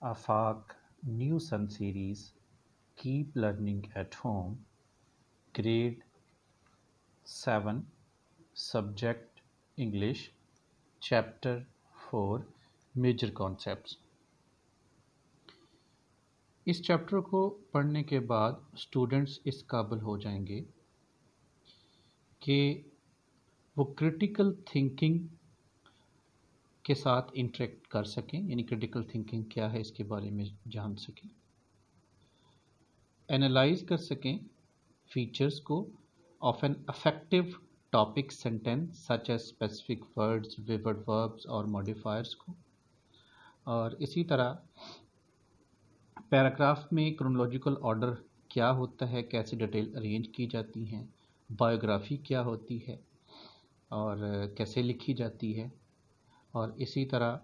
Afaq New Sun series Keep Learning at Home, Grade 7, Subject English, Chapter 4, Major Concepts। इस chapter को पढ़ने के बाद स्टूडेंट्स इस काबिल हो जाएंगे कि वो क्रिटिकल थिंकिंग के साथ इंटरेक्ट कर सकें, यानी क्रिटिकल थिंकिंग क्या है इसके बारे में जान सकें, एनालाइज कर सकें फीचर्स को of an affective topic sentence such as specific words, vivid verbs और मॉडिफायर्स को, और इसी तरह पैराग्राफ में क्रोनोलॉजिकल ऑर्डर क्या होता है, कैसे डिटेल अरेंज की जाती हैं, बायोग्राफी क्या होती है और कैसे लिखी जाती है, और इसी तरह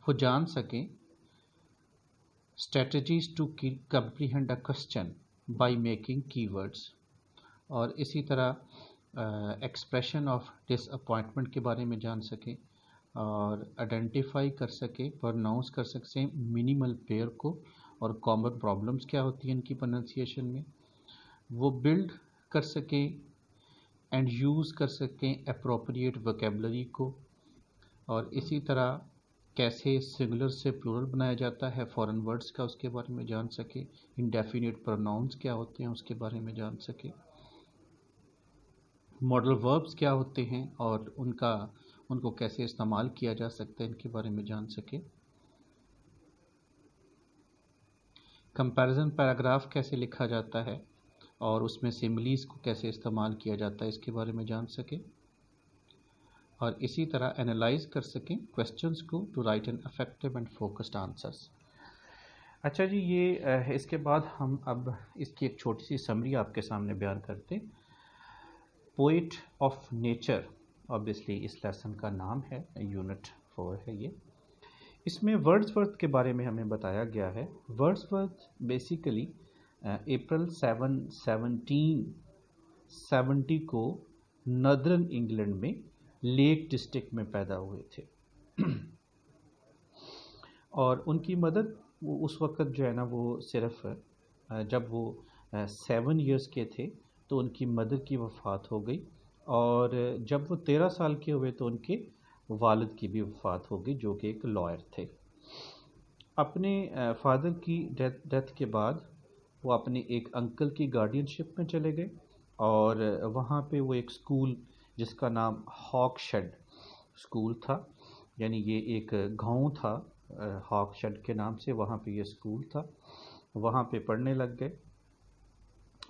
वो जान सकें strategies to comprehend a question by making keywords, और इसी तरह एक्सप्रेशन ऑफ डिसअपॉइंटमेंट के बारे में जान सकें और आइडेंटिफाई कर सके, प्रोनाउंस कर सकते हैं मिनिमल पेयर को और कॉमन प्रॉब्लम्स क्या होती हैं इनकी प्रोनाउंसिएशन में, वो बिल्ड कर सकें एंड यूज़ कर सकें अप्रोप्रिएट वोकेबलरी को, और इसी तरह कैसे सिंगुलर से प्लूरल बनाया जाता है फॉरेन वर्ड्स का उसके बारे में जान सके, इंडेफिनिट प्रोनाउंस क्या होते हैं उसके बारे में जान सके, मॉडल वर्ब्स क्या होते हैं और उनको कैसे इस्तेमाल किया जा सकता है इनके बारे में जान सके, कंपैरिजन पैराग्राफ कैसे लिखा जाता है और उसमें सिमिलीज को कैसे इस्तेमाल किया जाता है इसके बारे में जान सके, और इसी तरह एनालाइज कर सकें क्वेश्चंस को to write an effective and focused answers. अच्छा जी, ये इसके बाद हम अब इसकी एक छोटी सी समरी आपके सामने बयान करते हैं। पोइट ऑफ नेचर ऑब्वियसली इस लेसन का नाम है, यूनिट 4 है ये। इसमें वर्ड्सवर्थ के बारे में हमें बताया गया है। वर्ड्सवर्थ बेसिकली अप्रैल 7, 1770 को नॉर्दर्न इंग्लैंड में लेक डिस्ट्रिक्ट में पैदा हुए थे और उनकी मदर उस वक़्त जो है ना वो सिर्फ जब वो 7 इयर्स के थे तो उनकी मदर की वफ़ात हो गई, और जब वो 13 साल के हुए तो उनके वालिद की भी वफ़ात हो गई जो कि एक लॉयर थे। अपने फादर की डेथ के बाद वो अपने एक अंकल की गार्डियनशिप में चले गए, और वहाँ पे वो एक स्कूल जिसका नाम हॉकशेड स्कूल था, यानी ये एक गांव था हॉकशेड के नाम से, वहाँ पे ये स्कूल था, वहाँ पे पढ़ने लग गए।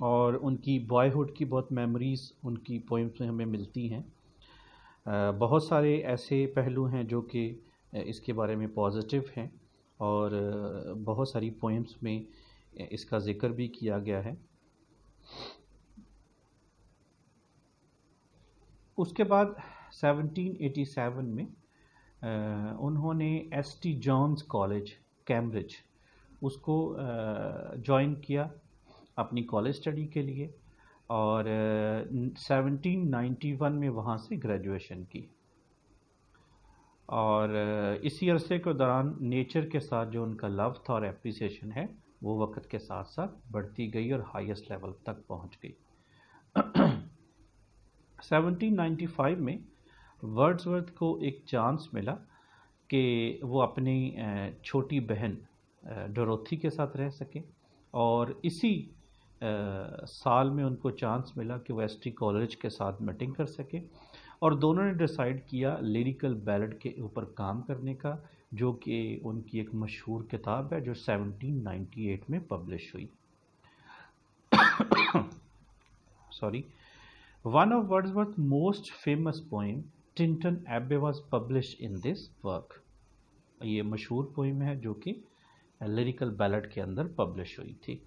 और उनकी बॉयहुड की बहुत मेमोरीज़ उनकी पोइम्स में हमें मिलती हैं। बहुत सारे ऐसे पहलू हैं जो कि इसके बारे में पॉजिटिव हैं, और बहुत सारी पोइम्स में इसका ज़िक्र भी किया गया है। उसके बाद 1787 में उन्होंने एस.टी. जॉन्स कॉलेज कैम्ब्रिज उसको ज्वाइन किया अपनी कॉलेज स्टडी के लिए, और 1791 में वहाँ से ग्रेजुएशन की। और इसी अरसे के दौरान नेचर के साथ जो उनका लव था और एप्रिसिएशन है वो वक्त के साथ साथ बढ़ती गई और हाईएस्ट लेवल तक पहुँच गई। 1795 में वर्ड्सवर्थ को एक चांस मिला कि वो अपनी छोटी बहन डोरोथी के साथ रह सके, और इसी साल में उनको चांस मिला कि वो एस.टी. कॉलेज के साथ मीटिंग कर सके, और दोनों ने डिसाइड किया लिरिकल बैलेड के ऊपर काम करने का, जो कि उनकी एक मशहूर किताब है जो 1798 में पब्लिश हुई। Sorry, one of Wordsworth most famous poem Tintern Abbey was published in this work. ये मशहूर पोइम है जो कि लिरिकल बैलेड के अंदर पब्लिश हुई थी,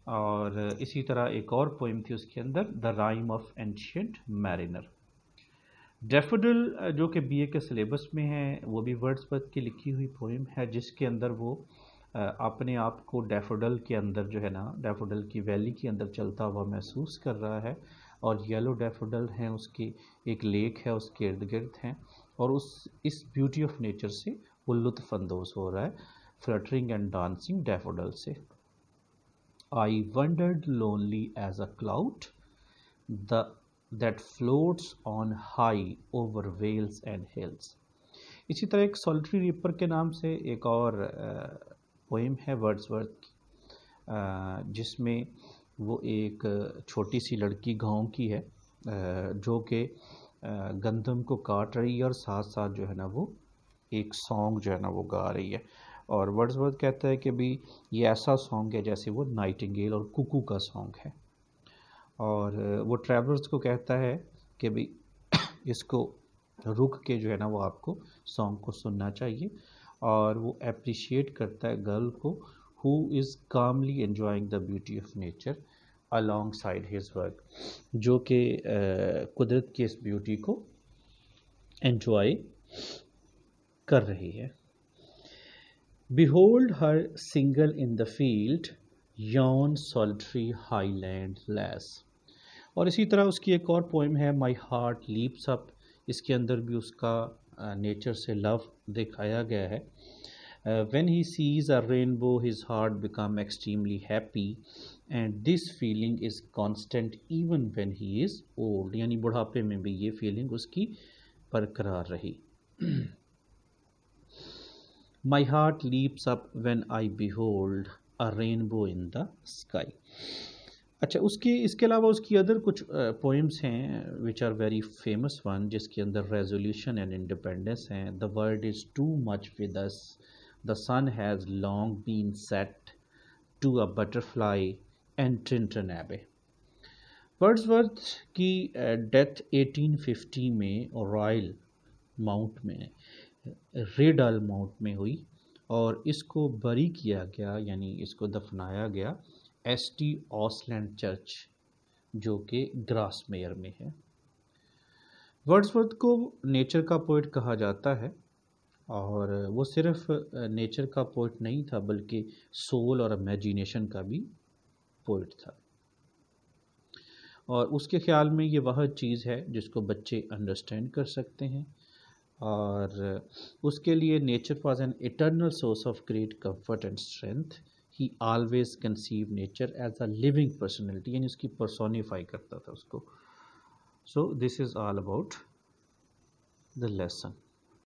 और इसी तरह एक और पोइम थी उसके अंदर, the rhyme of ancient mariner. Daffodil जो कि बीए के सिलेबस में है वो भी वर्ड्सवर्थ की लिखी हुई पोइम है, जिसके अंदर वो अपने आप को डैफोडिल के अंदर जो है ना, डैफोडिल की वैली के अंदर चलता हुआ महसूस कर रहा है, और येलो डैफोडिल हैं उसकी एक लेक है उसके इर्द गिर्द हैं, और उस इस ब्यूटी ऑफ नेचर से वो लुत्फ़ अंदोज़ हो रहा है, फ्लटरिंग एंड डांसिंग डैफोडिल से। I wandered lonely as a cloud the that floats on high over vales and hills. इसी तरह एक सॉलिटरी रीपर के नाम से एक और पोएम है वर्ड्सवर्थ की, जिसमें वो एक छोटी सी लड़की गांव की है, जो कि गंदम को काट रही है और साथ साथ जो है ना वो एक सॉन्ग जो है ना वो गा रही है। और वर्ड्सवर्थ कहता है कि भी ये ऐसा सॉन्ग है जैसे वो नाइटिंगेल और कुकू का सॉन्ग है। और वो ट्रैवलर्स को कहता है कि भी इसको रुक के जो है ना वो आपको सॉन्ग को सुनना चाहिए। और वो अप्रिशिएट करता है गर्ल को who is calmly enjoying the beauty of nature alongside his work, जो कि कुदरत की इस ब्यूटी को एंजॉय कर रही है। Behold her single in the field, yon solitary highland lass। और इसी तरह उसकी एक और पोएम है माई हार्ट लीप्स अप। इसके अंदर भी उसका नेचर से लव दिखाया गया है। When he sees a rainbow, his heart becomes extremely happy, and this feeling is constant even when he is old। यानी बुढ़ापे में भी ये फीलिंग उसकी बरकरार रही। My heart leaps up when I behold a rainbow in the sky। अच्छा, इसके अलावा उसकी अदर कुछ पोएम्स हैं which are very famous one, जिसके अंदर रेजोल्यूशन एंड इंडिपेंडेंस हैं। The world is too much with us, the sun has long been set to a butterfly and Tintern Abbey। Wordsworth की डेथ 1850 में royal mount में, ridley mount में हुई और इसको बरी किया गया, यानी इसको दफनाया गया एसटी ऑसलैंड चर्च, जो कि ग्रासमेयर में है। वर्ड्सवर्थ को नेचर का पोइट कहा जाता है और वो सिर्फ नेचर का पोइट नहीं था बल्कि सोल और इमेजिनेशन का भी पोइट था। और उसके ख्याल में ये वह चीज़ है जिसको बच्चे अंडरस्टैंड कर सकते हैं। और उसके लिए nature was an eternal source of great comfort and strength. He always conceive nature as a living personality, यानी उसकी पर्सोनिफाई करता था उसको। So this is all about the lesson.